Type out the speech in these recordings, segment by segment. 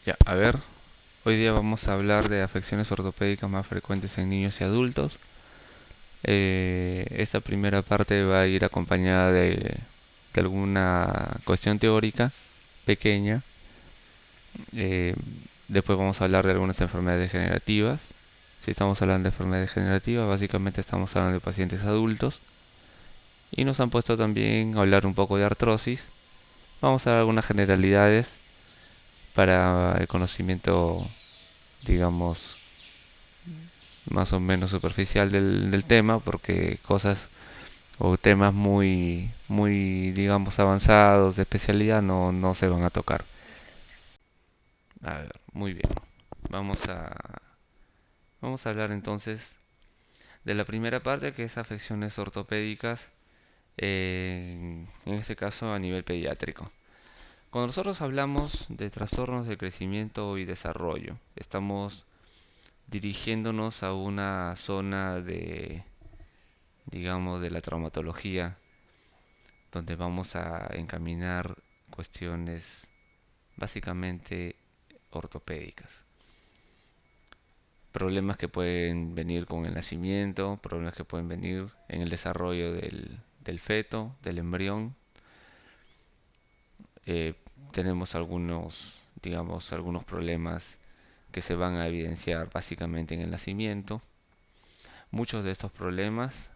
Ya, a ver, hoy día vamos a hablar de afecciones ortopédicas más frecuentes en niños y adultos. Esta primera parte va a ir acompañada de alguna cuestión teórica pequeña. Eh, Después vamos a hablar de algunas enfermedades degenerativas. Si estamos hablando de enfermedades degenerativas, básicamente estamos hablando de pacientes adultos. Y nos han puesto también a hablar un poco de artrosis. Vamos a dar algunas generalidades para el conocimiento, digamos, más o menos superficial del tema, porque cosas o temas muy, digamos, avanzados de especialidad no se van a tocar. A ver, muy bien. Vamos a, vamos a hablar entonces de la primera parte, que es afecciones ortopédicas, en este caso a nivel pediátrico. Cuando nosotros hablamos de trastornos de crecimiento y desarrollo, estamos dirigiéndonos a una zona de, digamos, de la traumatología, donde vamos a encaminar cuestiones básicamente ortopédicas. Problemas que pueden venir con el nacimiento, problemas que pueden venir en el desarrollo del feto, del embrión. Eh, Tenemos algunos, digamos, algunos problemas que se van a evidenciar básicamente en el nacimiento. Muchos de estos problemas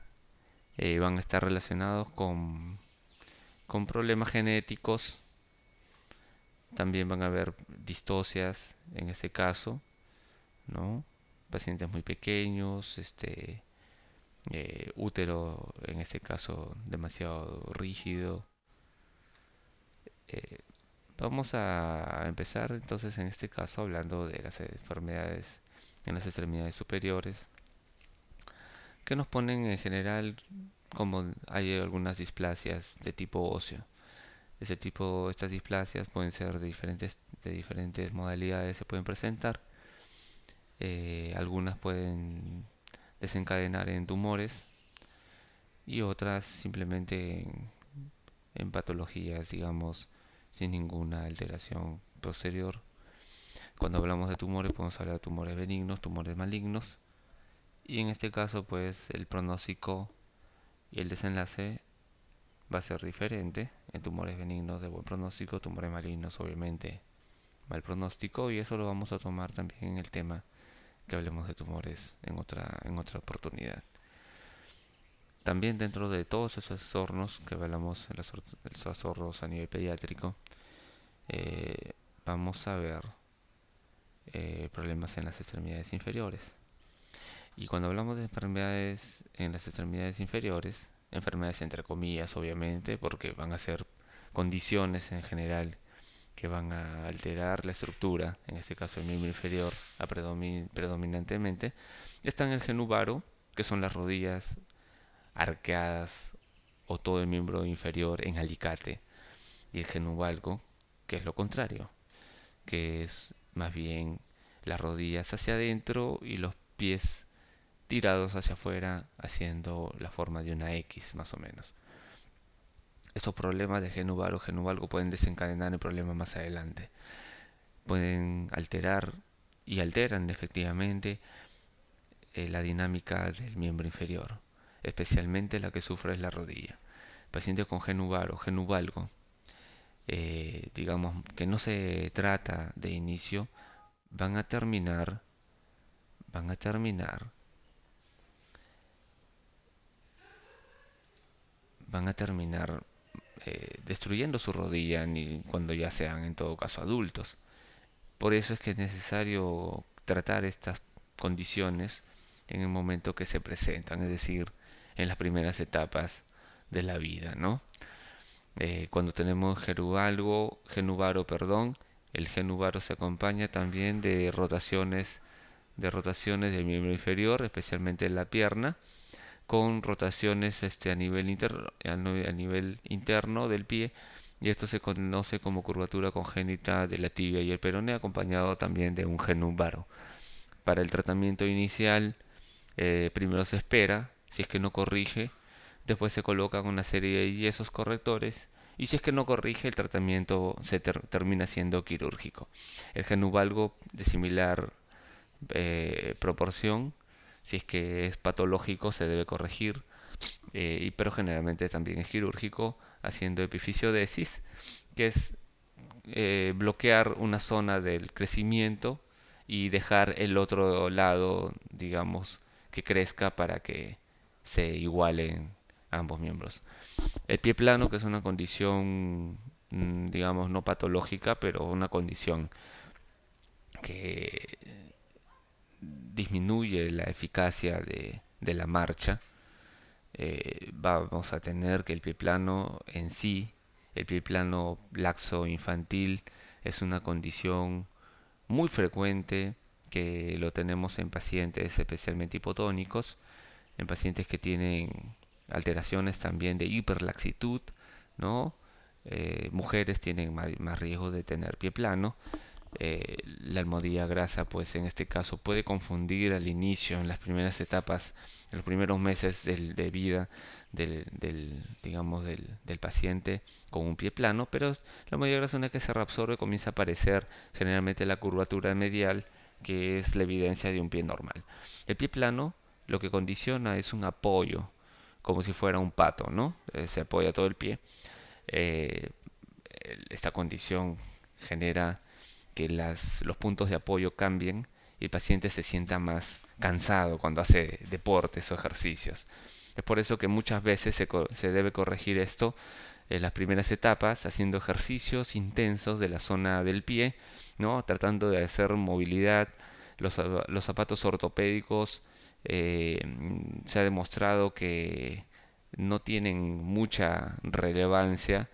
van a estar relacionados con problemas genéticos. También van a haber distocias en este caso, ¿no? Pacientes muy pequeños, útero en este caso demasiado rígido. Eh, Vamos a empezar entonces en este caso hablando de las enfermedades en las extremidades superiores, que nos ponen en general como hay algunas displasias de tipo óseo. Estas displasias pueden ser de diferentes modalidades, se pueden presentar. Algunas pueden desencadenar en tumores y otras simplemente en patologías, digamos, sin ninguna alteración posterior. Cuando hablamos de tumores, podemos hablar de tumores benignos, tumores malignos, y en este caso, pues el pronóstico y el desenlace va a ser diferente. En tumores benignos de buen pronóstico, tumores malignos obviamente mal pronóstico, y eso lo vamos a tomar también en el tema que hablemos de tumores en otra oportunidad. También dentro de todos esos hornos que hablamos en los trastornos a nivel pediátrico, eh, vamos a ver problemas en las extremidades inferiores. Y cuando hablamos de enfermedades en las extremidades inferiores, enfermedades entre comillas obviamente, porque van a ser condiciones en general que van a alterar la estructura, en este caso el miembro inferior predominantemente, están el genubaro, que son las rodillas arqueadas o todo el miembro inferior en alicate, y el genuvalgo, que es lo contrario, que es más bien las rodillas hacia adentro y los pies tirados hacia afuera, haciendo la forma de una X más o menos. Esos problemas de genubar o genuvalgo pueden desencadenar el problema más adelante. Pueden alterar y alteran efectivamente la dinámica del miembro inferior, especialmente la que sufre es la rodilla. Pacientes con genubar o genuvalgo, digamos que no se trata de inicio, van a terminar, van a terminar, van a terminar destruyendo su rodilla ni cuando ya sean en todo caso adultos. Por eso es que es necesario tratar estas condiciones en el momento que se presentan, es decir, en las primeras etapas de la vida, ¿no? Cuando tenemos genubaro, perdón, el genubaro se acompaña también de rotaciones del miembro inferior, especialmente en la pierna, con rotaciones a nivel interno del pie, y esto se conoce como curvatura congénita de la tibia y el peroné, acompañado también de un genúmbaro. Para el tratamiento inicial, primero se espera, si es que no corrige, después se colocan una serie de yesos correctores y si es que no corrige, el tratamiento termina siendo quirúrgico. El genuvalgo de similar proporción, si es que es patológico, se debe corregir, pero generalmente también es quirúrgico, haciendo epifisiodesis, que es bloquear una zona del crecimiento y dejar el otro lado, digamos, que crezca para que se igualen ambos miembros. El pie plano, que es una condición, digamos, no patológica, pero una condición que disminuye la eficacia de la marcha, vamos a tener que el pie plano en sí, el pie plano laxo infantil, es una condición muy frecuente que lo tenemos en pacientes especialmente hipotónicos, en pacientes que tienen alteraciones también de hiperlaxitud, ¿no? Mujeres tienen más riesgo de tener pie plano. La almohadilla grasa, pues en este caso puede confundir al inicio, en las primeras etapas, en los primeros meses de vida digamos, del paciente con un pie plano, pero la almohadilla grasa una vez que se reabsorbe comienza a aparecer generalmente la curvatura medial, que es la evidencia de un pie normal. El pie plano lo que condiciona es un apoyo, como si fuera un pato, ¿no? Se apoya todo el pie. Eh, Esta condición genera que los puntos de apoyo cambien y el paciente se sienta más cansado cuando hace deportes o ejercicios. Es por eso que muchas veces se debe corregir esto en las primeras etapas, haciendo ejercicios intensos de la zona del pie, ¿no? Tratando de hacer movilidad. Los zapatos ortopédicos se ha demostrado que no tienen mucha relevancia,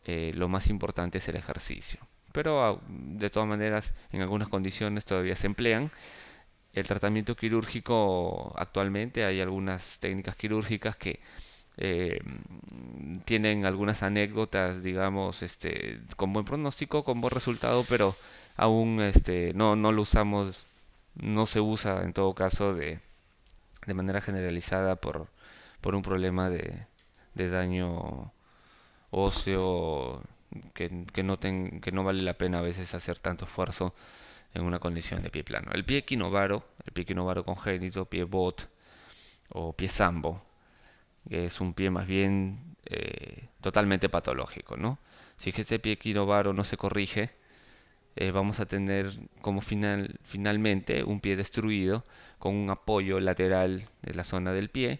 lo más importante es el ejercicio. Pero de todas maneras, en algunas condiciones todavía se emplean. El tratamiento quirúrgico actualmente hay algunas técnicas quirúrgicas que eh, tienen algunas anécdotas, digamos, con buen pronóstico, con buen resultado, pero aún no lo usamos, no se usa en todo caso de manera generalizada por un problema de daño óseo que no vale la pena a veces hacer tanto esfuerzo en una condición de pie plano. El pie equinovaro congénito, pie bot o pie sambo, que es un pie más bien totalmente patológico, ¿no? Si es que este pie equinovaro no se corrige, vamos a tener como finalmente un pie destruido con un apoyo lateral de la zona del pie.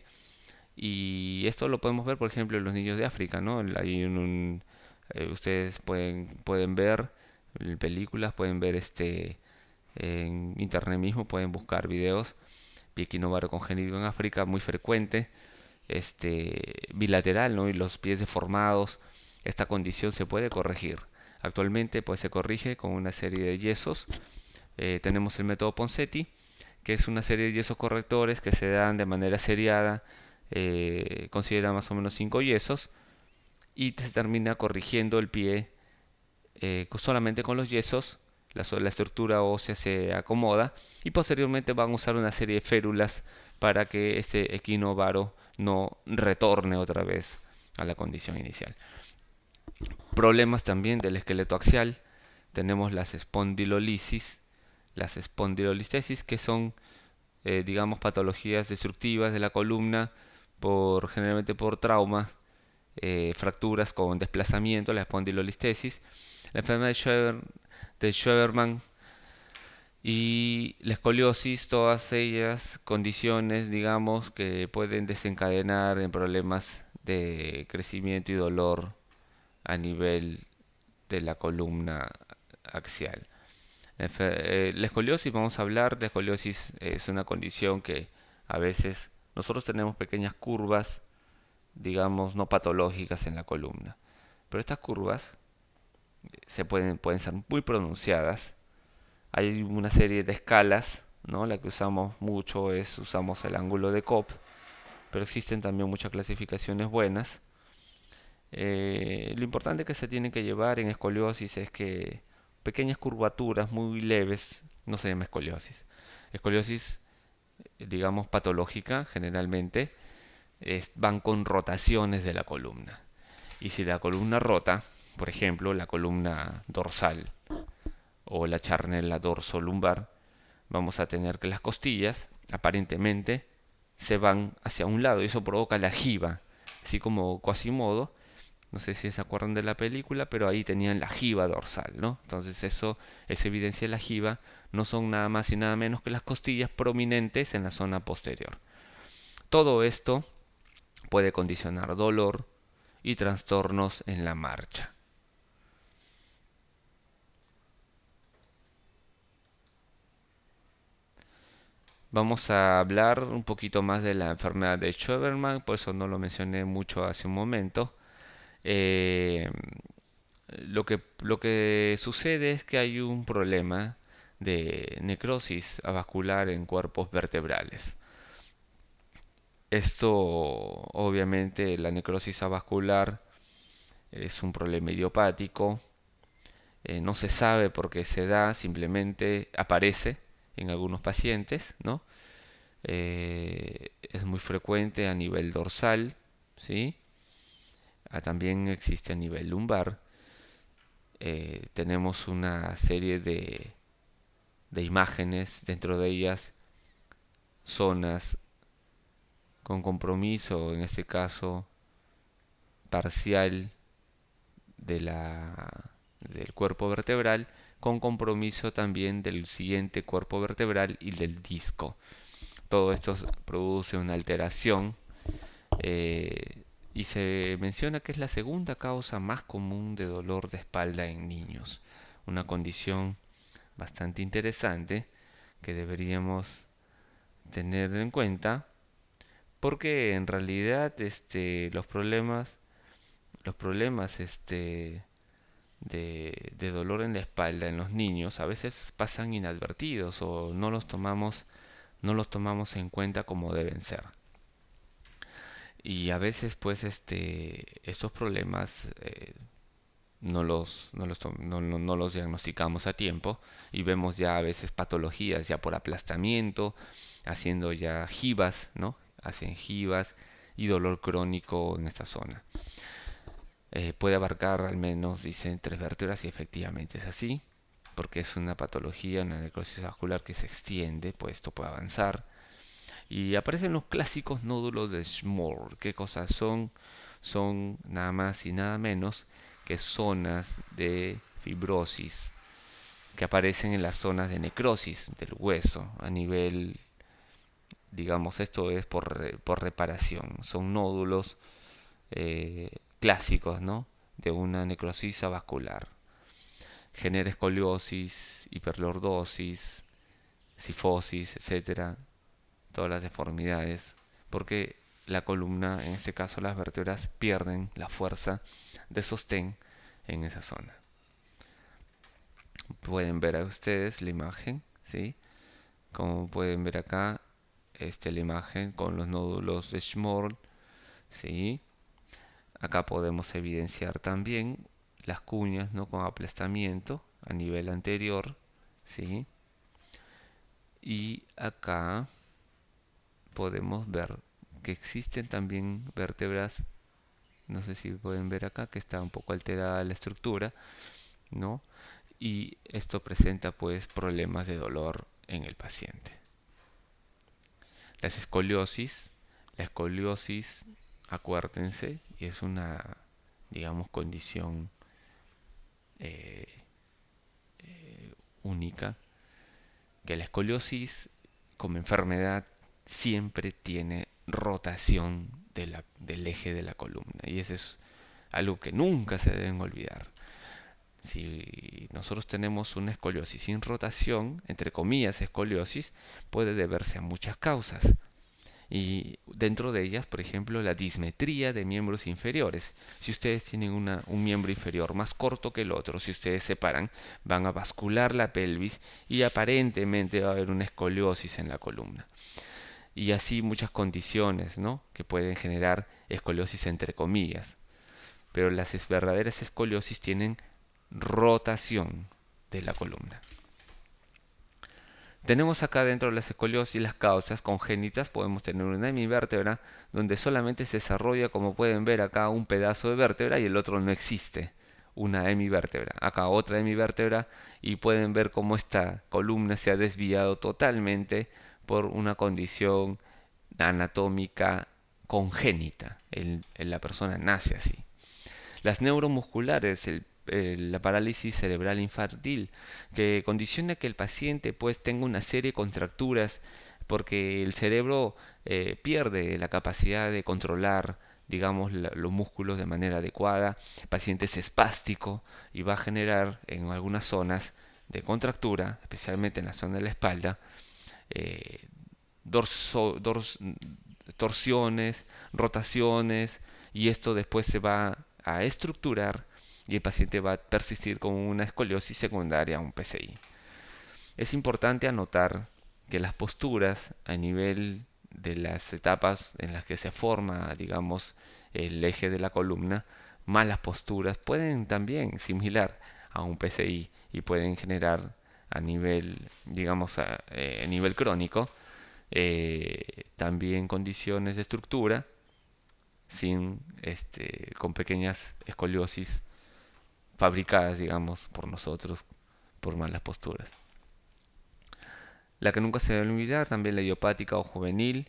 Y esto lo podemos ver, por ejemplo, en los niños de África, ¿no? Hay ustedes pueden ver en películas, pueden ver en internet mismo, pueden buscar videos. Pie equinovaro congénito en África, muy frecuente, bilateral, ¿no? Y los pies deformados. Esta condición se puede corregir. Actualmente, pues se corrige con una serie de yesos. Tenemos el método Ponseti, que es una serie de yesos correctores que se dan de manera seriada, considera más o menos 5 yesos, y se termina corrigiendo el pie solamente con los yesos. La estructura ósea se acomoda y posteriormente van a usar una serie de férulas para que ese equinovaro no retorne otra vez a la condición inicial. Problemas también del esqueleto axial. Tenemos las espondilolistesis, que son, digamos, patologías destructivas de la columna generalmente por trauma, fracturas con desplazamiento, la espondilolistesis, la enfermedad de Schweberman y la escoliosis, todas ellas condiciones, digamos, que pueden desencadenar en problemas de crecimiento y dolor a nivel de la columna axial. La escoliosis, vamos a hablar de escoliosis, es una condición que a veces nosotros tenemos pequeñas curvas, digamos, no patológicas en la columna. Pero estas curvas pueden ser muy pronunciadas. Hay una serie de escalas, ¿no? La que usamos mucho usamos el ángulo de Cobb, pero existen también muchas clasificaciones buenas. Lo importante que se tiene que llevar en escoliosis es que pequeñas curvaturas muy leves no se llama escoliosis. Escoliosis, digamos, patológica generalmente van con rotaciones de la columna. Y si la columna rota, por ejemplo, la columna dorsal o la charnela dorsolumbar, vamos a tener que las costillas aparentemente se van hacia un lado y eso provoca la jiba, así como Quasimodo. No sé si se acuerdan de la película, pero ahí tenían la jiba dorsal, ¿no? Entonces eso es evidencia de la jiba, no son nada más y nada menos que las costillas prominentes en la zona posterior. Todo esto puede condicionar dolor y trastornos en la marcha. Vamos a hablar un poquito más de la enfermedad de Schoeberman, por eso no lo mencioné mucho hace un momento. Eh, lo que sucede es que hay un problema de necrosis avascular en cuerpos vertebrales. Esto, obviamente, la necrosis avascular es un problema idiopático, no se sabe por qué se da, simplemente aparece en algunos pacientes, ¿no? Es muy frecuente a nivel dorsal, ¿sí? También existe a nivel lumbar. Tenemos una serie de imágenes, dentro de ellas zonas con compromiso, en este caso parcial de del cuerpo vertebral, con compromiso también del siguiente cuerpo vertebral y del disco. Todo esto produce una alteración y se menciona que es la segunda causa más común de dolor de espalda en niños. Una condición bastante interesante que deberíamos tener en cuenta porque en realidad los problemas de dolor en la espalda en los niños a veces pasan inadvertidos o no los tomamos en cuenta como deben ser. Y a veces pues estos problemas no los diagnosticamos a tiempo y vemos ya a veces patologías ya por aplastamiento, haciendo ya jibas, ¿no? Hacen jibas y dolor crónico en esta zona. Puede abarcar al menos, dicen, 3 vértebras y efectivamente es así, porque es una patología, una necrosis vascular que se extiende, pues esto puede avanzar. Y aparecen los clásicos nódulos de Schmorr. ¿Qué cosas son? Son nada más y nada menos que zonas de fibrosis que aparecen en las zonas de necrosis del hueso a nivel, digamos, esto es por reparación. Son nódulos clásicos, ¿no? De una necrosis vascular. Genera escoliosis, hiperlordosis, sifosis, etcétera, todas las deformidades, porque la columna, en este caso las vértebras, pierden la fuerza de sostén en esa zona. Pueden ver a ustedes la imagen, ¿sí? Como pueden ver acá, la imagen con los nódulos de Schmorl, ¿sí? Acá podemos evidenciar también las cuñas, ¿no? Con aplastamiento a nivel anterior, ¿sí? Y acá podemos ver que existen también vértebras, no sé si pueden ver acá que está un poco alterada la estructura, ¿no? Y esto presenta pues problemas de dolor en el paciente. La escoliosis, acuérdense, y es una, digamos, condición eh, única, que la escoliosis como enfermedad siempre tiene rotación del eje de la columna y eso es algo que nunca se deben olvidar. Si nosotros tenemos una escoliosis sin rotación, entre comillas escoliosis, puede deberse a muchas causas. Y dentro de ellas, por ejemplo, la dismetría de miembros inferiores. Si ustedes tienen un miembro inferior más corto que el otro, si ustedes separan, van a bascular la pelvis y aparentemente va a haber una escoliosis en la columna. Y así muchas condiciones, ¿no? Que pueden generar escoliosis entre comillas. Pero las verdaderas escoliosis tienen rotación de la columna. Tenemos acá dentro de las escoliosis las causas congénitas. Podemos tener una hemivértebra donde solamente se desarrolla, como pueden ver acá, un pedazo de vértebra y el otro no existe. Una hemivértebra. Acá otra hemivértebra y pueden ver cómo esta columna se ha desviado totalmente por una condición anatómica congénita. La persona nace así. Las neuromusculares, la parálisis cerebral infantil, que condiciona que el paciente pues tenga una serie de contracturas porque el cerebro pierde la capacidad de controlar, digamos, los músculos de manera adecuada. El paciente es espástico y va a generar en algunas zonas de contractura, especialmente en la zona de la espalda, eh, dorso- dors- torsiones, rotaciones, y esto después se va a estructurar y el paciente va a persistir con una escoliosis secundaria, un PCI. Es importante anotar que las posturas a nivel de las etapas en las que se forma, digamos, el eje de la columna, malas posturas pueden también similar a un PCI y pueden generar a nivel, digamos, a nivel crónico, también condiciones de estructura con pequeñas escoliosis fabricadas, digamos, por nosotros por malas posturas. La que nunca se debe olvidar, también la idiopática o juvenil,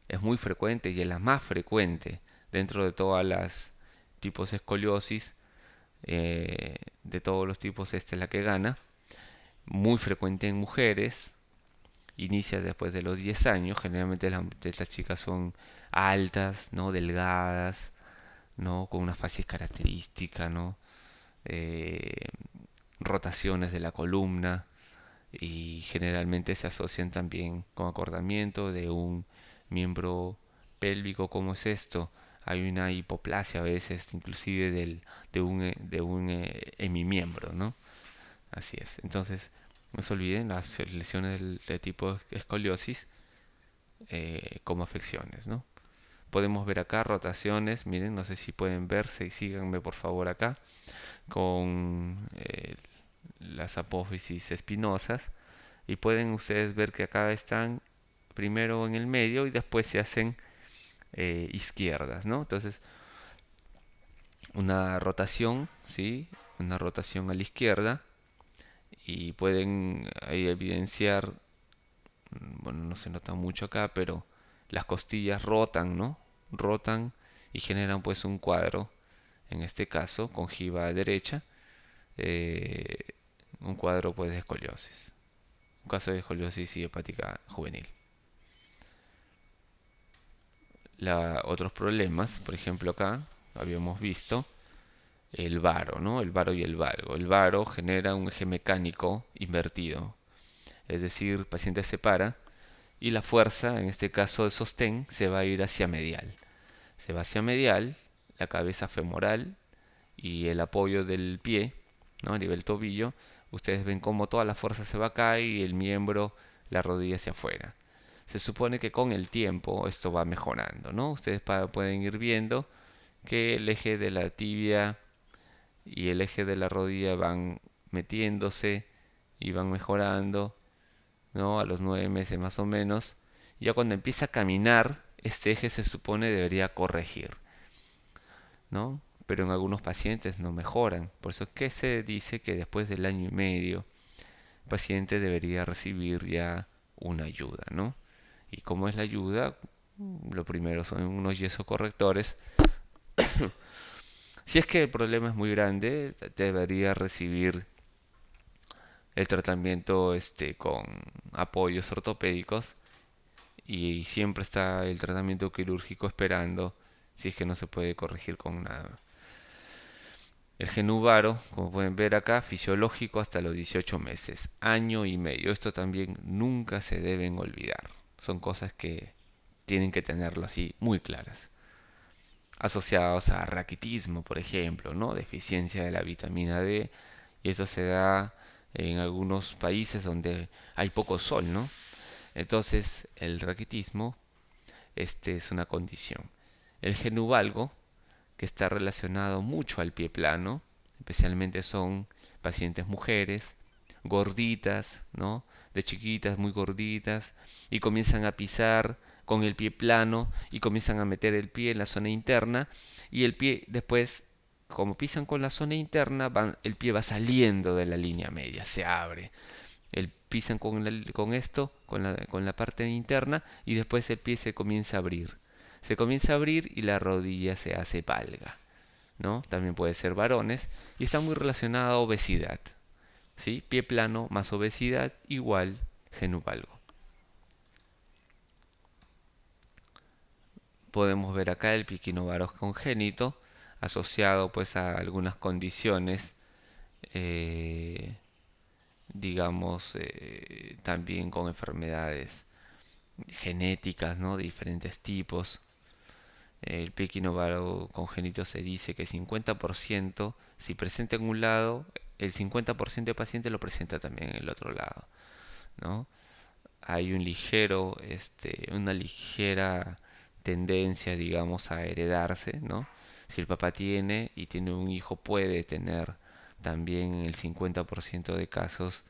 es muy frecuente y es la más frecuente dentro de todas las tipos de escoliosis, de todos los tipos esta es la que gana, muy frecuente en mujeres, inicia después de los 10 años, generalmente estas chicas son altas, ¿no? Delgadas, ¿no? Con una facies característica, ¿no? Eh, rotaciones de la columna y generalmente se asocian también con acortamiento de un miembro pélvico. ¿Cómo es esto? Hay una hipoplasia a veces, inclusive de un hemimiembro, ¿no? Así es. Entonces, no se olviden las lesiones de tipo escoliosis como afecciones, ¿no? Podemos ver acá rotaciones, miren, no sé si pueden ver, síganme por favor acá, con las apófisis espinosas y pueden ustedes ver que acá están primero en el medio y después se hacen izquierdas, ¿no? Entonces, una rotación, ¿sí? Una rotación a la izquierda y pueden ahí evidenciar, bueno, no se nota mucho acá, pero las costillas rotan, ¿no? Rotan y generan pues un cuadro, en este caso, conjiva derecha, eh, un cuadro pues de escoliosis. Un caso de escoliosis idiopática juvenil. Otros problemas, por ejemplo acá, habíamos visto el varo, ¿no? El varo y el valgo. El varo genera un eje mecánico invertido, es decir, el paciente se para y la fuerza, en este caso de sostén, se va a ir hacia medial. Se va hacia medial, la cabeza femoral y el apoyo del pie, ¿no? A nivel tobillo. Ustedes ven cómo toda la fuerza se va acá y el miembro, la rodilla hacia afuera. Se supone que con el tiempo esto va mejorando, ¿no? Ustedes pueden ir viendo que el eje de la tibia y el eje de la rodilla van metiéndose y van mejorando, ¿no? A los 9 meses más o menos. Ya cuando empieza a caminar, este eje se supone debería corregir, ¿no? Pero en algunos pacientes no mejoran. Por eso es que se dice que después del año y medio, el paciente debería recibir ya una ayuda, ¿no? ¿Y cómo es la ayuda? Lo primero son unos yeso correctores. Si es que el problema es muy grande, debería recibir el tratamiento con apoyos ortopédicos y siempre está el tratamiento quirúrgico esperando si es que no se puede corregir con nada. El genuvaro, como pueden ver acá, fisiológico hasta los 18 meses, año y medio. Esto también nunca se deben olvidar. Son cosas que tienen que tenerlo así muy claras. Asociados a raquitismo, por ejemplo, ¿no? Deficiencia de la vitamina D. Y esto se da en algunos países donde hay poco sol, ¿no? Entonces, el raquitismo, es una condición. El genuvalgo, que está relacionado mucho al pie plano, especialmente son pacientes mujeres gorditas, ¿no? De chiquitas, muy gorditas, y comienzan a pisar con el pie plano y comienzan a meter el pie en la zona interna y el pie después, como pisan con la zona interna, el pie va saliendo de la línea media, se abre. Pisan con esto, con la parte interna y después el pie se comienza a abrir. Se comienza a abrir y la rodilla se hace valga, ¿no? También puede ser varones y está muy relacionada a obesidad, ¿sí? Pie plano más obesidad igual genuvalgo. Podemos ver acá el piquinovarus congénito asociado pues a algunas condiciones, eh, digamos, también con enfermedades genéticas, ¿no? De diferentes tipos. El pie equinovaro congénito se dice que 50%, si presenta en un lado, el 50% de paciente lo presenta también en el otro lado, ¿no? Hay una ligera tendencia, digamos, a heredarse, ¿no? Si el papá tiene y tiene un hijo, puede tener también en el 50% de casos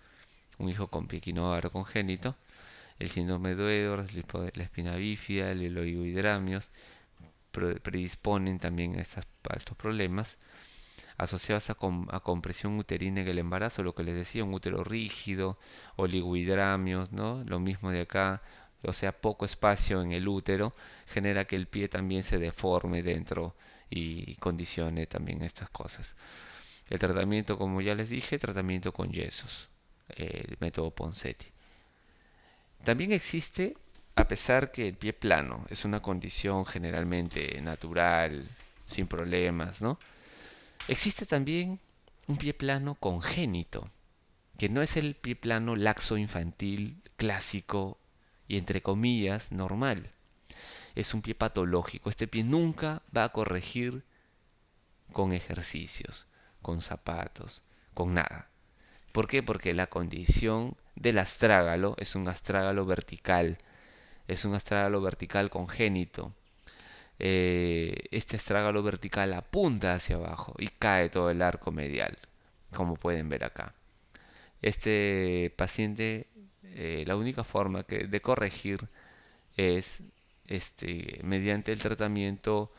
un hijo con pie equinovaro congénito. El síndrome de Edwards, la espina bífida, el oligohidramios predisponen también a estos problemas asociados a compresión uterina en el embarazo, lo que les decía, un útero rígido, oligohidramios, ¿no? Lo mismo de acá, o sea, poco espacio en el útero, genera que el pie también se deforme dentro y condicione también estas cosas. El tratamiento, como ya les dije, tratamiento con yesos, el método Ponseti. También existe, a pesar que el pie plano es una condición generalmente natural, sin problemas, ¿no? Existe también un pie plano congénito, que no es el pie plano laxo infantil clásico y entre comillas normal. Es un pie patológico. Este pie nunca va a corregir con ejercicios, con zapatos, con nada. ¿Por qué? Porque la condición del astrágalo es un astrágalo vertical. Es un astrágalo vertical congénito. Este astrágalo vertical apunta hacia abajo y cae todo el arco medial, como pueden ver acá. Este paciente, la única forma de corregir es mediante el tratamiento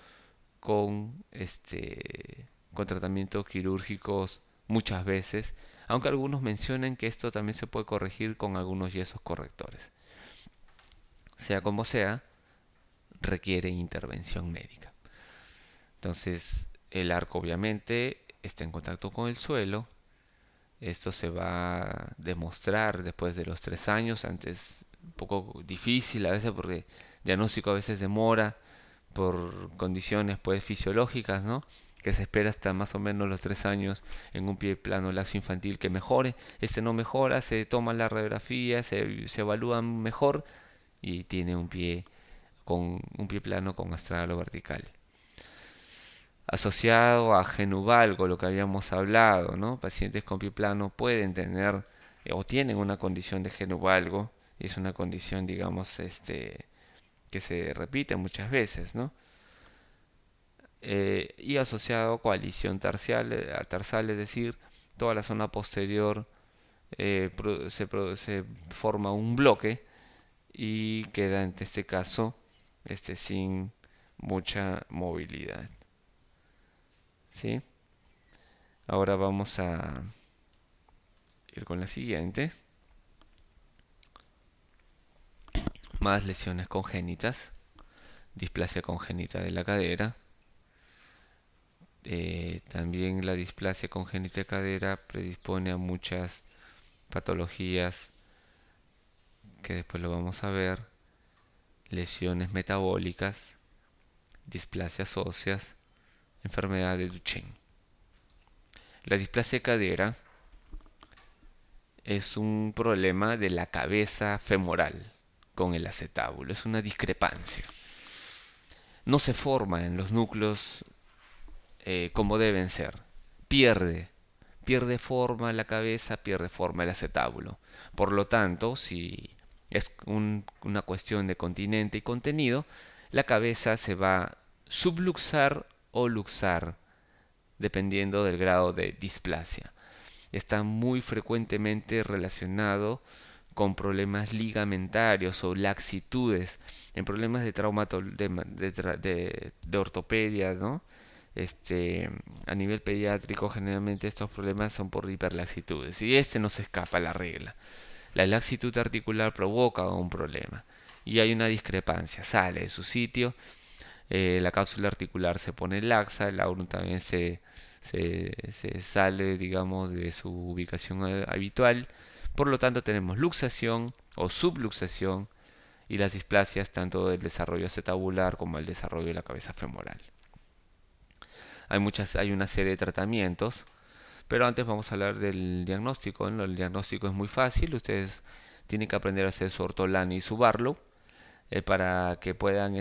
con tratamientos quirúrgicos muchas veces, aunque algunos mencionan que esto también se puede corregir con algunos yesos correctores. Sea como sea, requiere intervención médica. Entonces, el arco obviamente está en contacto con el suelo. Esto se va a demostrar después de los 3 años. Antes, un poco difícil a veces porque el diagnóstico a veces demora por condiciones pues fisiológicas, ¿no? Que se espera hasta más o menos los 3 años en un pie plano laxo infantil que mejore. Este no mejora, se toma la radiografía, se evalúa mejor y tiene un pie plano con astragalo vertical. Asociado a genuvalgo, lo que habíamos hablado, ¿no? Pacientes con pie plano pueden tener o tienen una condición de genuvalgo y es una condición, digamos, que se repite muchas veces, ¿no? Y asociado a coalición tarsal, es decir, toda la zona posterior se forma un bloque y queda en este caso sin mucha movilidad. ¿Sí? Ahora vamos a ir con la siguiente. Más lesiones congénitas. Displasia congénita de la cadera. También la displasia congénita de cadera predispone a muchas patologías que después lo vamos a ver. Lesiones metabólicas, displasias óseas, enfermedad de Duchenne. La displasia de cadera es un problema de la cabeza femoral con el acetábulo, es una discrepancia. No se forma en los núcleos como deben ser. Pierde forma la cabeza, pierde forma el acetábulo. Por lo tanto, si es una cuestión de continente y contenido, la cabeza se va a subluxar o luxar, dependiendo del grado de displasia. está muy frecuentemente relacionado con problemas ligamentarios o laxitudes, en problemas de de ortopedia, ¿no? Este, a nivel pediátrico, generalmente estos problemas son por hiperlaxitudes y este no se escapa a la regla. La laxitud articular provoca un problema y hay una discrepancia, sale de su sitio, la cápsula articular se pone laxa, el aurum también se sale, digamos, de su ubicación habitual. Por lo tanto, tenemos luxación o subluxación y las displasias tanto del desarrollo acetabular como el desarrollo de la cabeza femoral. Hay una serie de tratamientos, pero antes vamos a hablar del diagnóstico, ¿no? El diagnóstico es muy fácil, ustedes tienen que aprender a hacer su ortolani y su Barlow para que puedan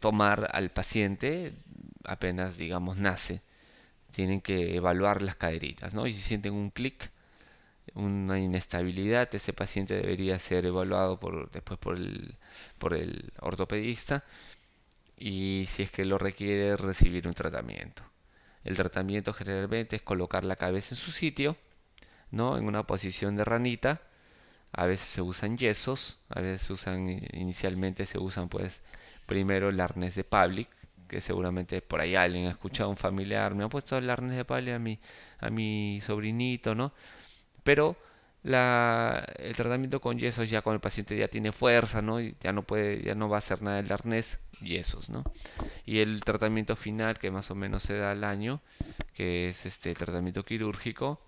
tomar al paciente apenas, digamos, nace. Tienen que evaluar las caderitas, ¿no? Y si sienten un clic, una inestabilidad, ese paciente debería ser evaluado después por el ortopedista y si es que lo requiere recibir un tratamiento. El tratamiento generalmente es colocar la cabeza en su sitio, ¿no? En una posición de ranita. A veces se usan yesos, a veces inicialmente se usan pues primero el arnés de Pavlik, que seguramente por ahí alguien ha escuchado, un familiar, me ha puesto el arnés de Pavlik a mi sobrinito, ¿no? Pero el tratamiento con yesos ya cuando el paciente ya tiene fuerza, ¿no? Y ya no va a hacer nada el arnés, yesos, ¿no? Y el tratamiento final que más o menos se da al año, que es este tratamiento quirúrgico,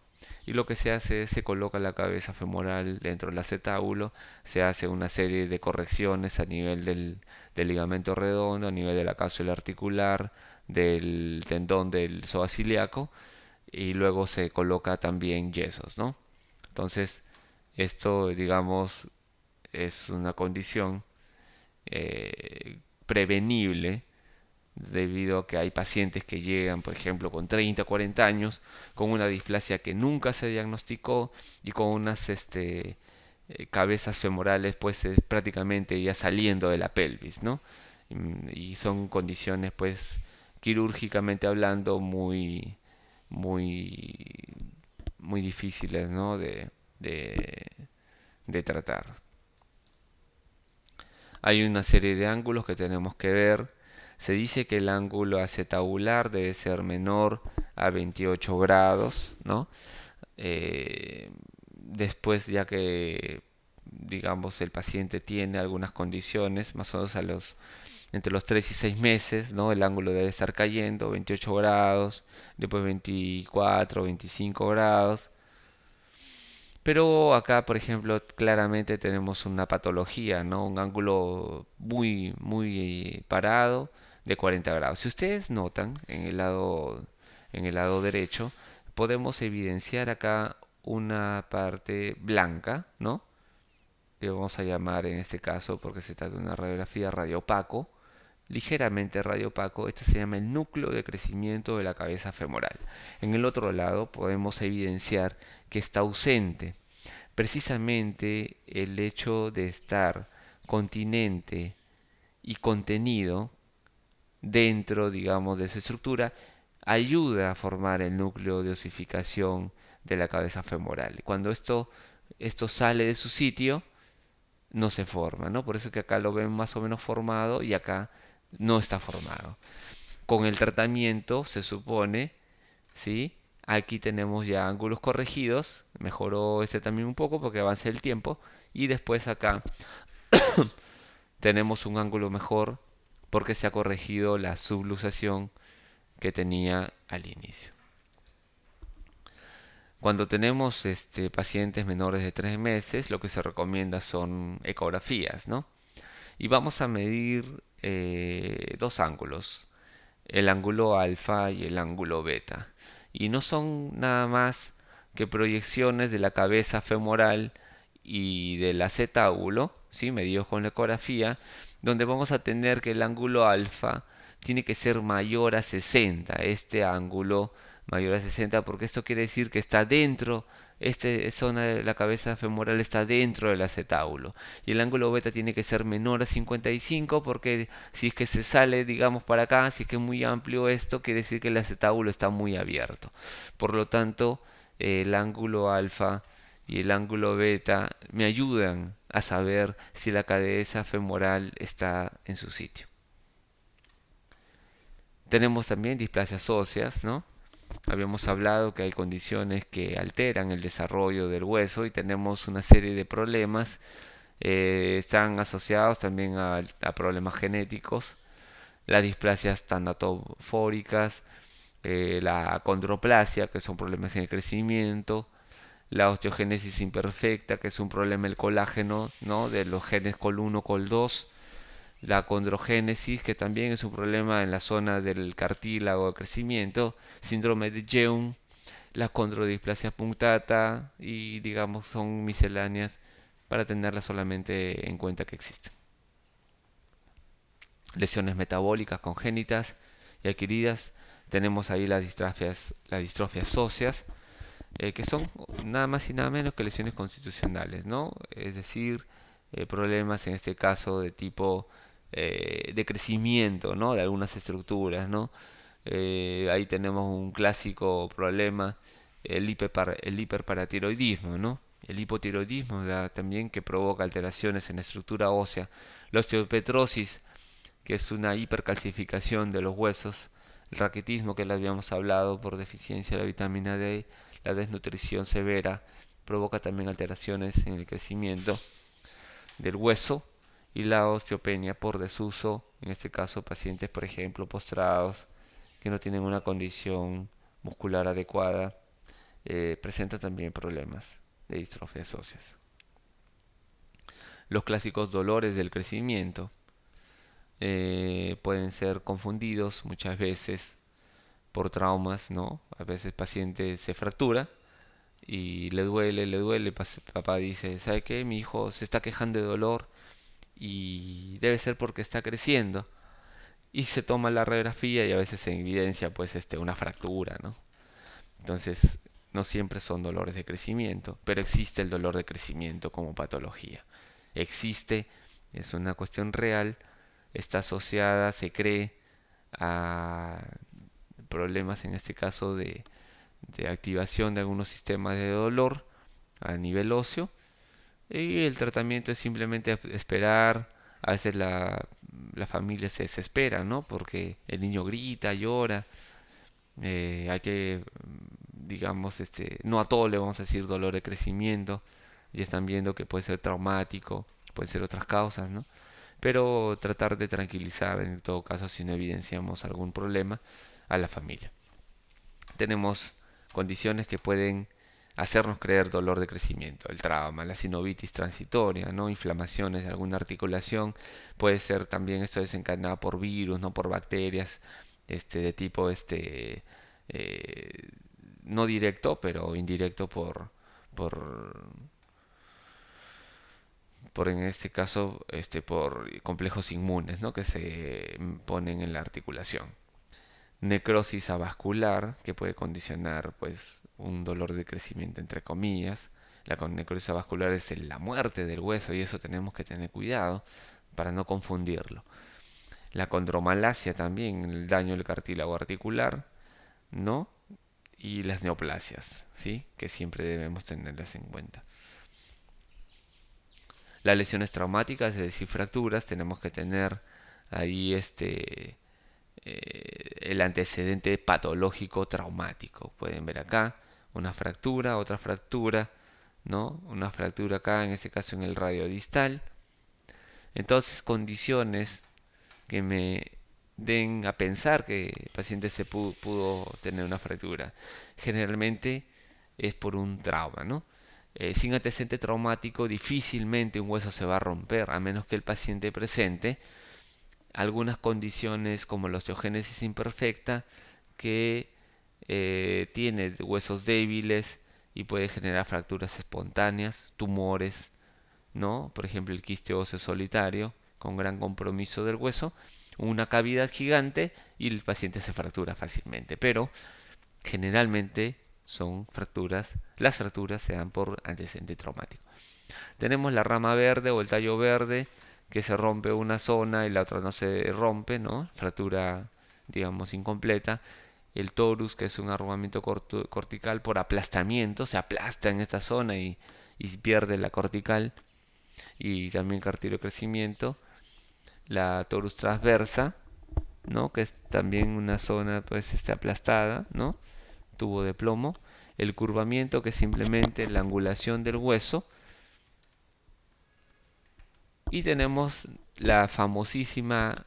y lo que se hace es se coloca la cabeza femoral dentro del acetábulo, se hace una serie de correcciones a nivel del ligamento redondo, a nivel de la cápsula articular, del tendón del psoas ilíaco, y luego se coloca también yesos, ¿no? Entonces, esto, digamos, es una condición prevenible debido a que hay pacientes que llegan, por ejemplo, con 30 o 40 años, con una displasia que nunca se diagnosticó y con unas cabezas femorales pues prácticamente ya saliendo de la pelvis, ¿no? Y son condiciones pues quirúrgicamente hablando muy, muy difíciles, ¿no? de, de tratar. Hay una serie de ángulos que tenemos que ver. Se dice que el ángulo acetabular debe ser menor a 28 grados, ¿no? Después, ya que, digamos, el paciente tiene algunas condiciones, más o menos entre los 3 y 6 meses, ¿no? El ángulo debe estar cayendo, 28 grados, después 24, 25 grados. Pero acá, por ejemplo, claramente tenemos una patología, ¿no? Un ángulo muy parado de 40 grados. Si ustedes notan en el lado derecho, podemos evidenciar acá una parte blanca, ¿no? Que vamos a llamar en este caso, porque se trata de una radiografía radiopaco, ligeramente radiopaco. Esto se llama el núcleo de crecimiento de la cabeza femoral. En el otro lado podemos evidenciar que está ausente. Precisamente el hecho de estar continente y contenido dentro, digamos, de esa estructura ayuda a formar el núcleo de osificación de la cabeza femoral. Cuando esto sale de su sitio, no se forma, ¿no? Por eso que acá lo ven más o menos formado y acá no está formado. Con el tratamiento se supone, ¿sí? Aquí tenemos ya ángulos corregidos, mejoró este también un poco porque avanza el tiempo y después acá tenemos un ángulo mejor porque se ha corregido la subluxación que tenía al inicio. Cuando tenemos pacientes menores de 3 meses, lo que se recomienda son ecografías, ¿no? Y vamos a medir dos ángulos, el ángulo alfa y el ángulo beta. Y no son nada más que proyecciones de la cabeza femoral y del acetábulo, ¿sí? Medidos con la ecografía, donde vamos a tener que el ángulo alfa tiene que ser mayor a 60, este ángulo mayor a 60, porque esto quiere decir que está dentro, esta zona de la cabeza femoral está dentro del acetábulo. Y el ángulo beta tiene que ser menor a 55, porque si es que se sale, digamos, para acá, si es que es muy amplio esto, quiere decir que el acetábulo está muy abierto. Por lo tanto, el ángulo alfa y el ángulo beta me ayudan a saber si la cabeza femoral está en su sitio. Tenemos también displasias óseas, ¿no? Habíamos hablado que hay condiciones que alteran el desarrollo del hueso y tenemos una serie de problemas. Están asociados también a problemas genéticos, las displasias tanatofóricas, la condroplasia, que son problemas en el crecimiento, la osteogénesis imperfecta, que es un problema del colágeno, ¿no? De los genes col1, col2, la condrogénesis, que también es un problema en la zona del cartílago de crecimiento, síndrome de Young, la condrodisplasia punctata y digamos son misceláneas para tenerlas solamente en cuenta que existen. Lesiones metabólicas congénitas y adquiridas, tenemos ahí las distrofias óseas, que son nada más y nada menos que lesiones constitucionales, ¿no? Es decir, problemas en este caso de tipo de crecimiento, ¿no? De algunas estructuras, ¿no? Ahí tenemos un clásico problema, el hiperparatiroidismo, ¿no? El hipotiroidismo también que provoca alteraciones en la estructura ósea. La osteopetrosis, que es una hipercalcificación de los huesos. El raquitismo, que le habíamos hablado por deficiencia de la vitamina D. La desnutrición severa provoca también alteraciones en el crecimiento del hueso. Y la osteopenia por desuso, en este caso pacientes, por ejemplo, postrados, que no tienen una condición muscular adecuada, presentan también problemas de distrofias óseas. Los clásicos dolores del crecimiento pueden ser confundidos muchas veces por traumas, ¿no? A veces el paciente se fractura y le duele. Papá dice, ¿sabe qué? Mi hijo se está quejando de dolor y debe ser porque está creciendo. Y se toma la radiografía y a veces se evidencia pues una fractura, ¿no? Entonces, no siempre son dolores de crecimiento, pero existe el dolor de crecimiento como patología. Existe, es una cuestión real, está asociada, se cree, a problemas en este caso de activación de algunos sistemas de dolor a nivel óseo, y el tratamiento es simplemente esperar. A veces la familia se desespera, ¿no? Porque el niño grita, llora. Hay que, digamos, no a todo le vamos a decir dolor de crecimiento. Ya están viendo que puede ser traumático, pueden ser otras causas, ¿no? Pero tratar de tranquilizar en todo caso si no evidenciamos algún problema a la familia. Tenemos condiciones que pueden hacernos creer dolor de crecimiento, el trauma, la sinovitis transitoria, ¿no? Inflamaciones de alguna articulación, puede ser también esto desencadenado por virus, no por bacterias, de tipo eh, no directo, pero indirecto por por en este caso por complejos inmunes, ¿no? Que se ponen en la articulación. Necrosis avascular, que puede condicionar pues un dolor de crecimiento entre comillas. La necrosis avascular es la muerte del hueso y eso tenemos que tener cuidado para no confundirlo. La condromalacia también, el daño del cartílago articular, ¿no? Y las neoplasias, ¿sí? Que siempre debemos tenerlas en cuenta. Las lesiones traumáticas, es decir, fracturas, tenemos que tener ahí el antecedente patológico traumático. Pueden ver acá una fractura, otra fractura, ¿no? Una fractura acá, en este caso en el radio distal. Entonces, condiciones que me den a pensar que el paciente pudo tener una fractura. Generalmente es por un trauma, ¿no? Sin antecedente traumático, difícilmente un hueso se va a romper, a menos que el paciente presente algunas condiciones como la osteogénesis imperfecta, que tiene huesos débiles y puede generar fracturas espontáneas, tumores, ¿no? Por ejemplo, el quiste óseo solitario con gran compromiso del hueso, una cavidad gigante y el paciente se fractura fácilmente. Pero generalmente son fracturas, las fracturas se dan por antecedente traumático. Tenemos la rama verde o el tallo verde, que se rompe una zona y la otra no se rompe, ¿no? Fractura, digamos, incompleta. el torus, que es un arrugamiento cortical por aplastamiento, se aplasta en esta zona y pierde la cortical, y también cartilocrecimiento. La torus transversa, ¿no? Que es también una zona pues aplastada, ¿no? Tubo de plomo. El curvamiento, que es simplemente la angulación del hueso. Y tenemos la famosísima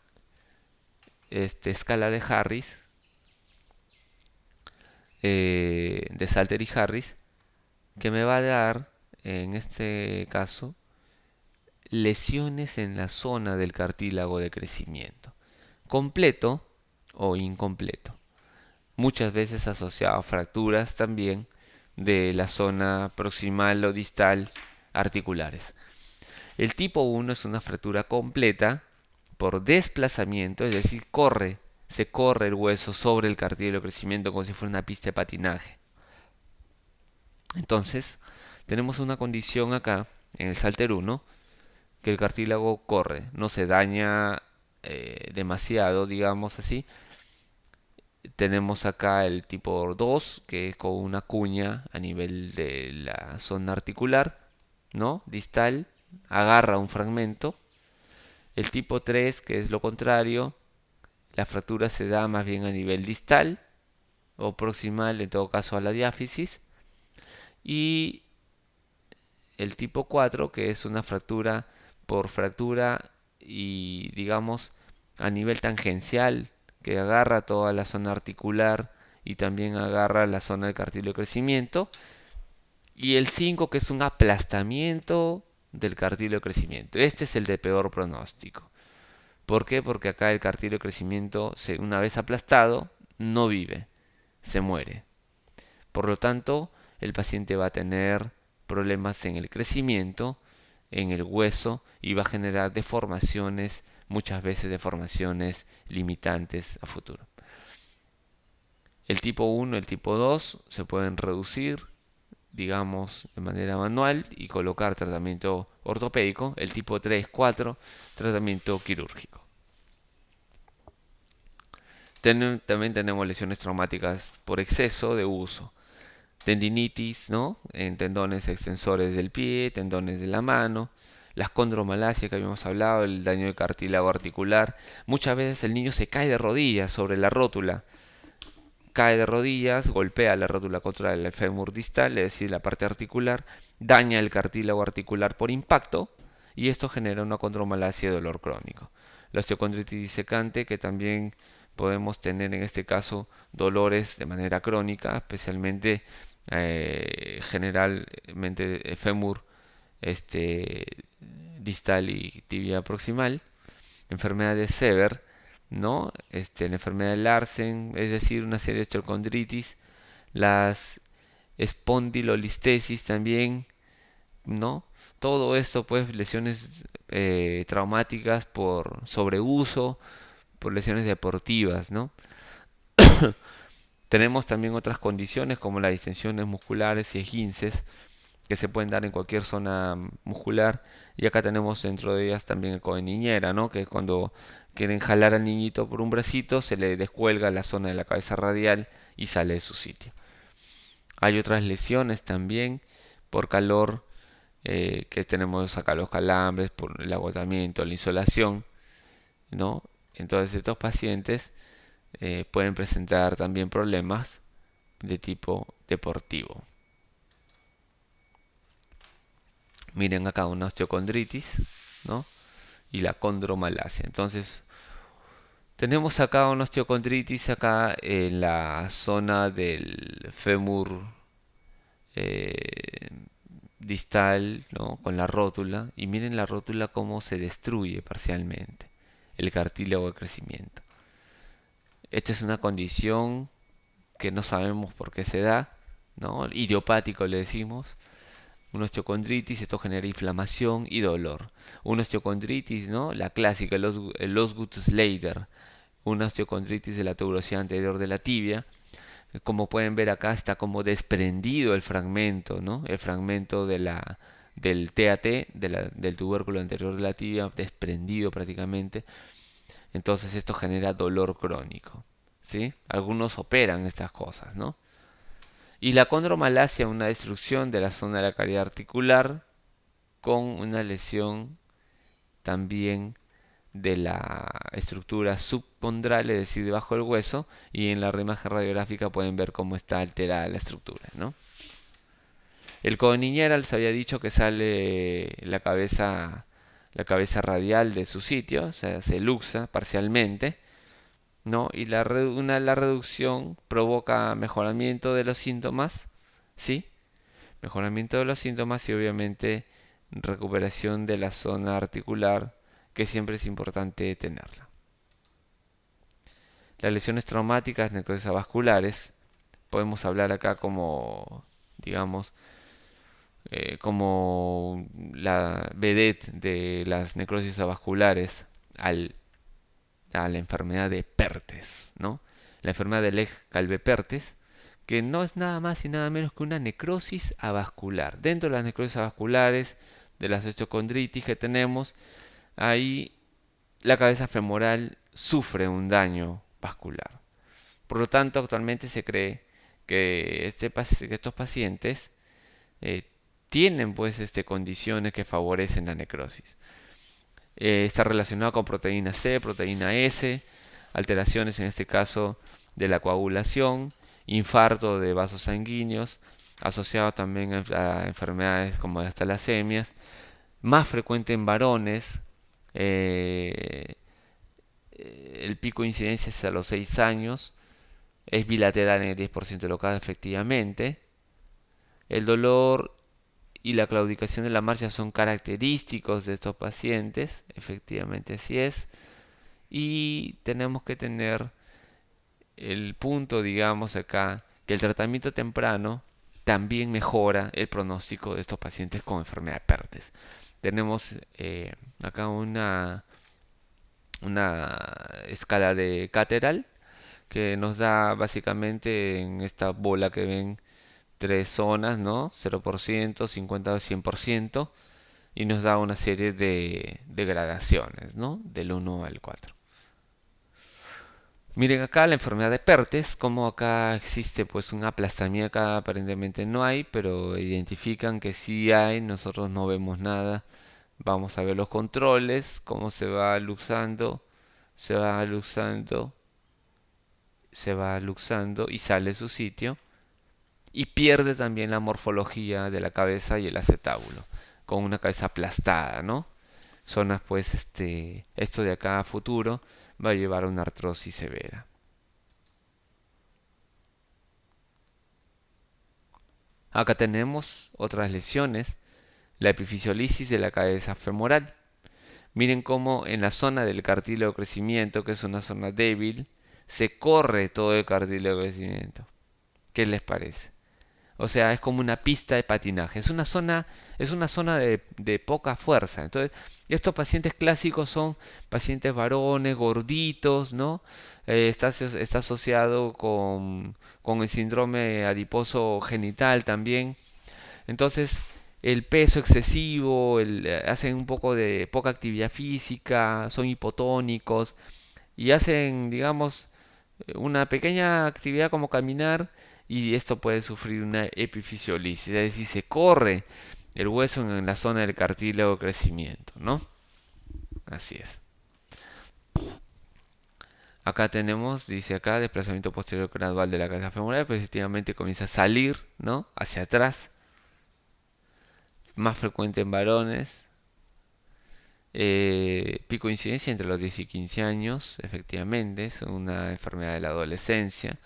escala de Harris, de Salter y Harris, que me va a dar, en este caso, lesiones en la zona del cartílago de crecimiento, completo o incompleto, muchas veces asociado a fracturas también de la zona proximal o distal articulares. El tipo 1 es una fractura completa por desplazamiento, es decir, se corre el hueso sobre el cartílago de crecimiento como si fuera una pista de patinaje. Entonces, tenemos una condición acá, en el Salter 1, que el cartílago corre, no se daña demasiado, digamos así. Tenemos acá el tipo 2, que es con una cuña a nivel de la zona articular, ¿no? Distal, agarra un fragmento. El tipo 3, que es lo contrario, la fractura se da más bien a nivel distal o proximal, en todo caso a la diáfisis. Y el tipo 4, que es una fractura por fractura y digamos a nivel tangencial, que agarra toda la zona articular y también agarra la zona del cartílago de crecimiento. Y el 5, que es un aplastamiento del cartílago de crecimiento. Este es el de peor pronóstico. ¿Por qué? Porque acá el cartílago de crecimiento, una vez aplastado, no vive, se muere. Por lo tanto, el paciente va a tener problemas en el crecimiento, en el hueso, y va a generar deformaciones, muchas veces deformaciones limitantes a futuro. El tipo 1 y el tipo 2 se pueden reducir, digamos, de manera manual y colocar tratamiento ortopédico. El tipo 3, 4, tratamiento quirúrgico. También tenemos lesiones traumáticas por exceso de uso. Tendinitis, ¿no? En tendones extensores del pie, tendones de la mano. Las condromalacias que habíamos hablado, el daño de cartílago articular. Muchas veces el niño se cae de rodillas sobre la rótula. Cae de rodillas, golpea la rótula contra el fémur distal, es decir, la parte articular, daña el cartílago articular por impacto y esto genera una condromalacia de dolor crónico. La osteocondritis disecante, que también podemos tener en este caso dolores de manera crónica, especialmente generalmente fémur distal y tibia proximal. Enfermedad de Sever, ¿no? La enfermedad de Larsen, es decir, una serie de osteocondritis, las espondilolistesis también, ¿no? Todo esto, pues, lesiones traumáticas por sobreuso, por lesiones deportivas, ¿no? Tenemos también otras condiciones como las distensiones musculares y esguinces que se pueden dar en cualquier zona muscular. Y acá tenemos dentro de ellas también el codo-niñera, ¿no? Que es cuando quieren jalar al niñito por un bracito, se le descuelga la zona de la cabeza radial y sale de su sitio. Hay otras lesiones también por calor, que tenemos acá los calambres, por el agotamiento, la insolación, ¿no? Entonces estos pacientes pueden presentar también problemas de tipo deportivo. Miren acá una osteocondritis, ¿no? Y la condromalacia. Entonces, tenemos acá una osteocondritis acá en la zona del fémur eh, distal, ¿no? Con la rótula. Y miren la rótula cómo se destruye parcialmente el cartílago de crecimiento. Esta es una condición que no sabemos por qué se da, ¿no? Idiopático le decimos. Una osteocondritis, esto genera inflamación y dolor. Una osteocondritis, ¿no? La clásica, el Osgood-Schlatter. Una osteocondritis de la tuberosidad anterior de la tibia. Como pueden ver acá está como desprendido el fragmento, ¿no? El fragmento del TAT, del tubérculo anterior de la tibia, desprendido prácticamente. Entonces esto genera dolor crónico. ¿sí? Algunos operan estas cosas, ¿no? Y la condromalacia, una destrucción de la zona de la cavidad articular con una lesión también de la estructura subpondral, es decir, debajo del hueso, y en la imagen radiográfica pueden ver cómo está alterada la estructura, ¿no? El codoniñera les había dicho que sale la cabeza radial de su sitio, o sea, se luxa parcialmente, ¿no? Y la reducción provoca mejoramiento de los síntomas, ¿sí? Mejoramiento de los síntomas y obviamente recuperación de la zona articular, que siempre es importante tenerla. Las lesiones traumáticas, necrosis vasculares, podemos hablar acá como, digamos, como la vedette de las necrosis vasculares al, a la enfermedad de Pertes, ¿no? La enfermedad de Legg-Calvé-Pertes, que no es nada más y nada menos que una necrosis avascular. Dentro de las necrosis avasculares, de las osteocondritis que tenemos, ahí la cabeza femoral sufre un daño vascular. Por lo tanto, actualmente se cree que, que estos pacientes eh, tienen pues condiciones que favorecen la necrosis. Está relacionado con proteína C, proteína S, alteraciones en este caso de la coagulación, infarto de vasos sanguíneos, asociado también a enfermedades como las talasemias, más frecuente en varones. eh, el pico de incidencia es a los 6 años, es bilateral en el 10% de los casos efectivamente. El dolor y la claudicación de la marcha son característicos de estos pacientes, efectivamente así es. Y tenemos que tener el punto, digamos acá, que el tratamiento temprano también mejora el pronóstico de estos pacientes con enfermedad de Pertes. Tenemos acá una escala de Cateral que nos da básicamente en esta bola que ven tres zonas, ¿no? 0%, 50, 100%, y nos da una serie de gradaciones, ¿no? Del 1 al 4. Miren acá la enfermedad de Pertes, como acá existe pues un aplastamiento, acá aparentemente no hay, pero identifican que sí hay, nosotros no vemos nada. Vamos a ver los controles, cómo se va luxando, se va luxando, se va luxando y sale su sitio. Y pierde también la morfología de la cabeza y el acetábulo, con una cabeza aplastada, ¿no? Zonas pues esto de acá a futuro va a llevar a una artrosis severa. Acá tenemos otras lesiones, la epifisiolisis de la cabeza femoral. Miren cómo en la zona del cartílago de crecimiento, que es una zona débil, se corre todo el cartílago de crecimiento. ¿Qué les parece? O sea, es como una pista de patinaje. Es una zona de poca fuerza. Entonces, estos pacientes clásicos son pacientes varones, gorditos, ¿no? Está asociado con el síndrome adiposo genital también. Entonces, el peso excesivo, hacen un poco de poca actividad física, son hipotónicos y hacen, digamos, una pequeña actividad como caminar y esto puede sufrir una epifisiolisis, es decir, se corre el hueso en la zona del cartílago de crecimiento, ¿no? Así es. Acá tenemos, dice acá, desplazamiento posterior gradual de la cabeza femoral, pues efectivamente comienza a salir, ¿no? Hacia atrás, más frecuente en varones. Pico de incidencia entre los 10 y 15 años, efectivamente, es una enfermedad de la adolescencia.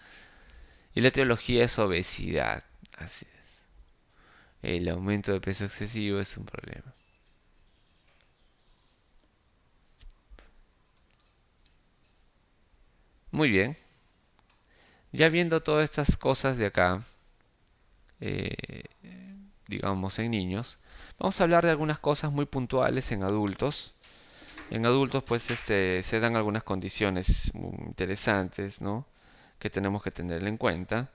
Y la etiología es obesidad, así es. El aumento de peso excesivo es un problema. Muy bien, ya viendo todas estas cosas de acá, eh, digamos en niños, vamos a hablar de algunas cosas muy puntuales en adultos. En adultos, pues, se dan algunas condiciones muy interesantes, ¿no? Que tenemos que tener en cuenta.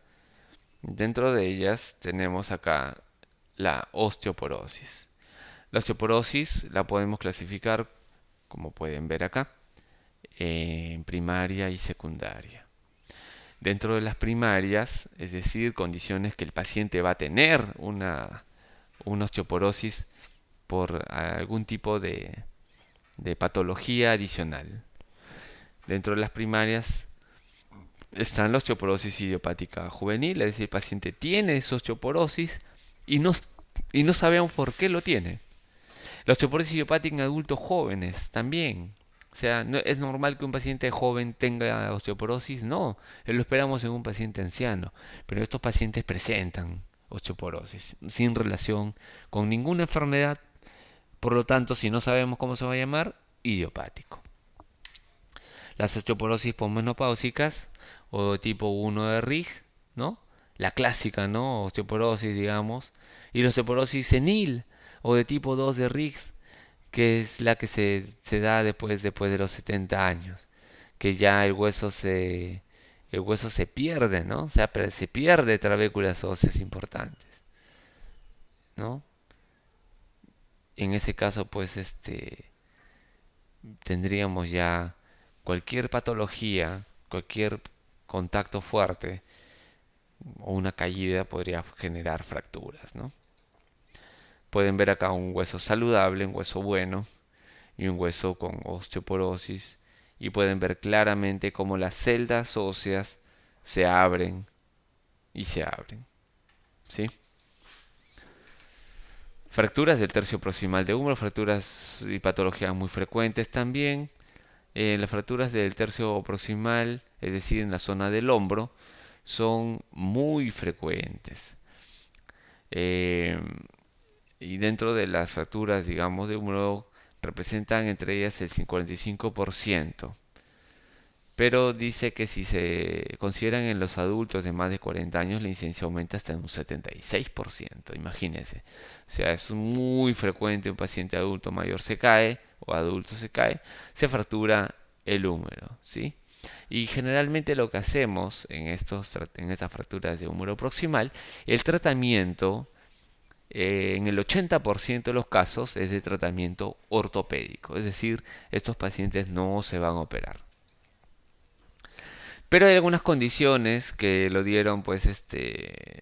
Dentro de ellas tenemos acá la osteoporosis. La osteoporosis la podemos clasificar, como pueden ver acá, en primaria y secundaria. Dentro de las primarias, es decir, condiciones que el paciente va a tener una osteoporosis por algún tipo de patología adicional. Dentro de las primarias están la osteoporosis idiopática juvenil, es decir, el paciente tiene esa osteoporosis y no, y no sabemos por qué lo tiene. La osteoporosis idiopática en adultos jóvenes también. O sea, no, ¿es normal que un paciente joven tenga osteoporosis? No, lo esperamos en un paciente anciano. Pero estos pacientes presentan osteoporosis sin relación con ninguna enfermedad. Por lo tanto, si no sabemos cómo se va a llamar, idiopático. Las osteoporosis posmenopáusicas o tipo 1 de Riggs, ¿no? La clásica, ¿no? Osteoporosis, digamos. Y la osteoporosis senil o de tipo 2 de Riggs, que es la que se da después de los 70 años, que ya el hueso se pierde, ¿no? O sea, se pierde trabéculas óseas importantes, ¿no? En ese caso, pues, tendríamos ya cualquier patología, cualquier contacto fuerte o una caída podría generar fracturas, ¿no? Pueden ver acá un hueso saludable, un hueso bueno y un hueso con osteoporosis y pueden ver claramente cómo las celdas óseas se abren y se abren, ¿sí? Fracturas del tercio proximal de húmero, fracturas y patologías muy frecuentes también. Las fracturas del tercio proximal, es decir, en la zona del hombro, son muy frecuentes. Eh, y dentro de las fracturas, digamos, de húmero, representan entre ellas el 45%. Pero dice que si se consideran en los adultos de más de 40 años, la incidencia aumenta hasta un 76%. Imagínense. O sea, es muy frecuente un paciente adulto mayor se cae o adulto se cae, se fractura el húmero, ¿sí? Y generalmente lo que hacemos en estas fracturas de húmero proximal, el tratamiento en el 80% de los casos es de tratamiento ortopédico, es decir, estos pacientes no se van a operar. Pero hay algunas condiciones que lo dieron, pues,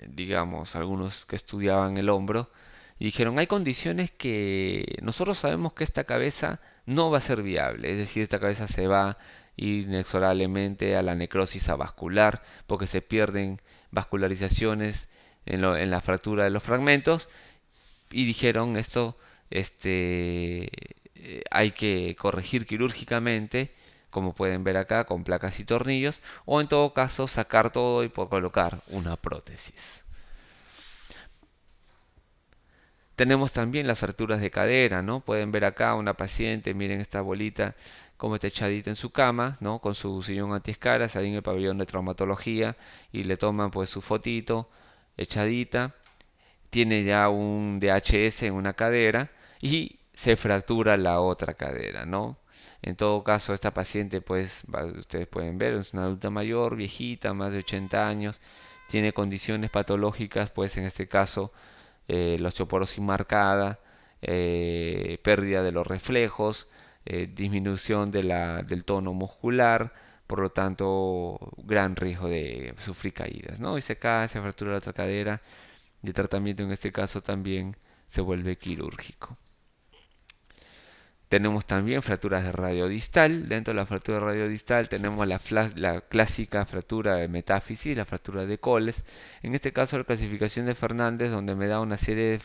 digamos, algunos que estudiaban el hombro y dijeron, hay condiciones que nosotros sabemos que esta cabeza no va a ser viable, es decir, esta cabeza se va a ir inexorablemente a la necrosis avascular porque se pierden vascularizaciones en la fractura de los fragmentos y dijeron esto, hay que corregir quirúrgicamente como pueden ver acá, con placas y tornillos, o en todo caso sacar todo y colocar una prótesis. Tenemos también las fracturas de cadera, ¿no? Pueden ver acá una paciente, miren esta bolita, como está echadita en su cama, ¿no? Con su sillón antiescaras, ahí en el pabellón de traumatología, y le toman pues su fotito, echadita, tiene ya un DHS en una cadera, y se fractura la otra cadera, ¿no? En todo caso, esta paciente, pues, ustedes pueden ver, es una adulta mayor, viejita, más de 80 años, tiene condiciones patológicas, pues en este caso, la osteoporosis marcada, pérdida de los reflejos, disminución del tono muscular, por lo tanto, gran riesgo de sufrir caídas, ¿no? Y se cae, se fractura la otra cadera, y el tratamiento en este caso también se vuelve quirúrgico. Tenemos también fracturas de radio distal. Dentro de la fractura de radio distal tenemos la clásica fractura de metáfisis, la fractura de Coles. En este caso la clasificación de Fernández, donde me da una serie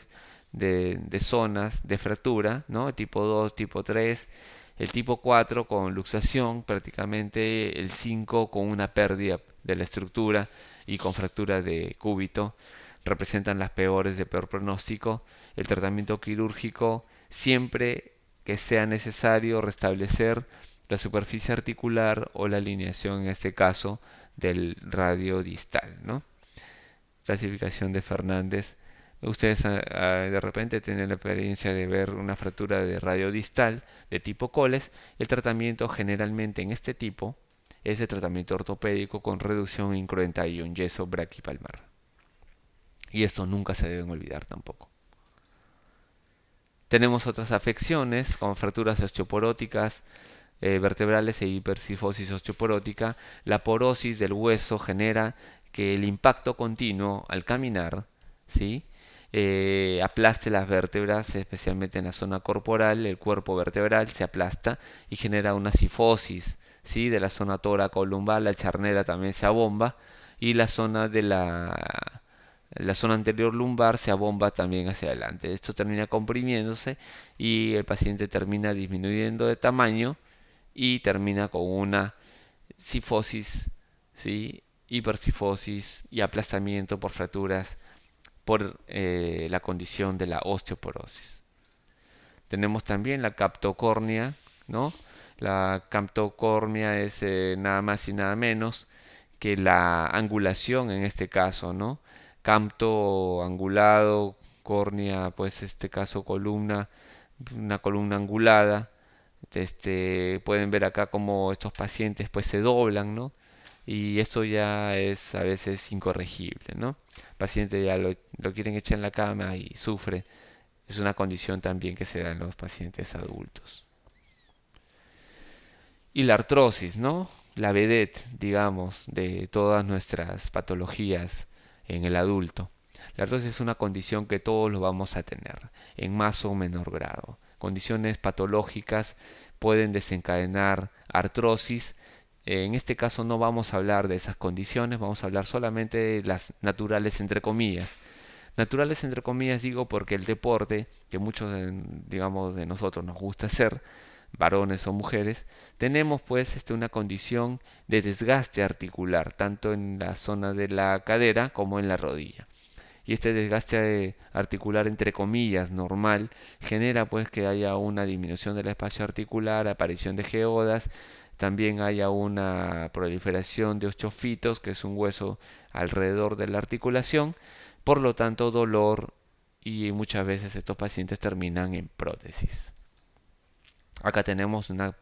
de zonas de fractura, ¿no? Tipo 2, tipo 3, el tipo 4 con luxación, prácticamente el 5 con una pérdida de la estructura y con fractura de cúbito. Representan las peores de peor pronóstico. El tratamiento quirúrgico siempre que sea necesario restablecer la superficie articular o la alineación, en este caso, del radio distal, ¿no? Clasificación de Fernández. Ustedes de repente tienen la experiencia de ver una fractura de radio distal de tipo Coles. El tratamiento generalmente en este tipo es de tratamiento ortopédico con reducción incruenta y un yeso braquipalmar. Y esto nunca se deben olvidar tampoco. Tenemos otras afecciones como fracturas osteoporóticas vertebrales e hipercifosis osteoporótica. La porosis del hueso genera que el impacto continuo al caminar, ¿sí? Aplaste las vértebras, especialmente en la zona corporal, el cuerpo vertebral se aplasta y genera una cifosis, ¿sí? De la zona tóraco-lumbar, la charnera también se abomba y la zona de la zona anterior lumbar se abomba también hacia adelante. Esto termina comprimiéndose y el paciente termina disminuyendo de tamaño y termina con una cifosis, ¿sí? Hipercifosis y aplastamiento por fracturas por la condición de la osteoporosis. Tenemos también la captocornia, ¿no? La captocornia es nada más y nada menos que la angulación en este caso, ¿no? Capto angulado, córnea, pues este caso columna, una columna angulada. Pueden ver acá como estos pacientes pues se doblan, ¿no? Y eso ya es a veces incorregible, ¿no? El paciente ya lo quieren echar en la cama y sufre. Es una condición también que se da en los pacientes adultos. Y la artrosis, ¿no? La vedette, digamos, de todas nuestras patologías en el adulto. La artrosis es una condición que todos lo vamos a tener, en más o menor grado. Condiciones patológicas pueden desencadenar artrosis. En este caso no vamos a hablar de esas condiciones, vamos a hablar solamente de las naturales entre comillas. Naturales entre comillas digo porque el deporte, que muchos digamos de nosotros nos gusta hacer, varones o mujeres, tenemos pues una condición de desgaste articular, tanto en la zona de la cadera como en la rodilla. Y este desgaste articular entre comillas normal genera pues que haya una disminución del espacio articular, aparición de geodas, también haya una proliferación de osteofitos, que es un hueso alrededor de la articulación, por lo tanto dolor y muchas veces estos pacientes terminan en prótesis. Acá tenemos una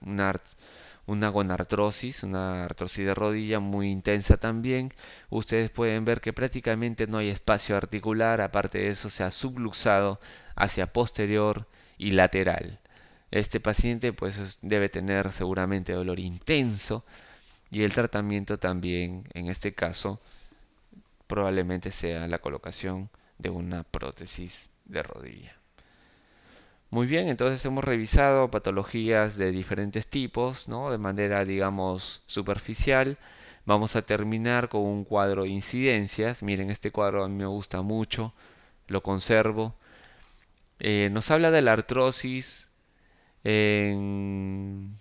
gonartrosis, una artrosis de rodilla muy intensa también. Ustedes pueden ver que prácticamente no hay espacio articular, aparte de eso se ha subluxado hacia posterior y lateral. Este paciente pues debe tener seguramente dolor intenso y el tratamiento también en este caso probablemente sea la colocación de una prótesis de rodilla. Muy bien, entonces hemos revisado patologías de diferentes tipos, ¿no? De manera, digamos, superficial. Vamos a terminar con un cuadro de incidencias. Miren, este cuadro a mí me gusta mucho, lo conservo. Nos habla de la artrosis en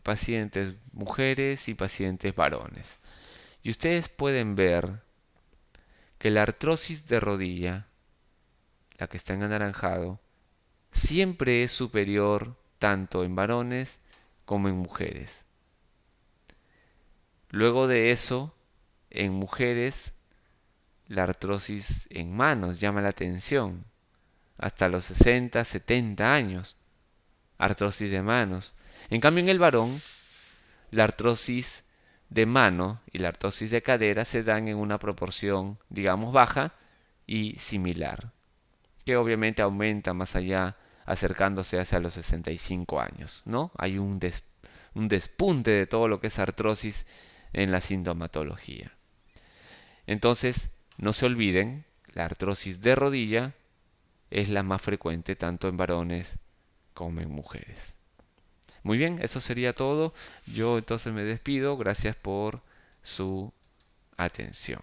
pacientes mujeres y pacientes varones. Y ustedes pueden ver que la artrosis de rodilla, la que está en anaranjado, siempre es superior tanto en varones como en mujeres. Luego de eso, en mujeres, la artrosis en manos llama la atención. Hasta los 60, 70 años, artrosis de manos. En cambio, en el varón, la artrosis de mano y la artrosis de cadera se dan en una proporción, digamos, baja y similar, que obviamente aumenta más allá acercándose hacia los 65 años, ¿no? Hay un despunte de todo lo que es artrosis en la sintomatología. Entonces, no se olviden, la artrosis de rodilla es la más frecuente tanto en varones como en mujeres. Muy bien, eso sería todo. Yo entonces me despido. Gracias por su atención.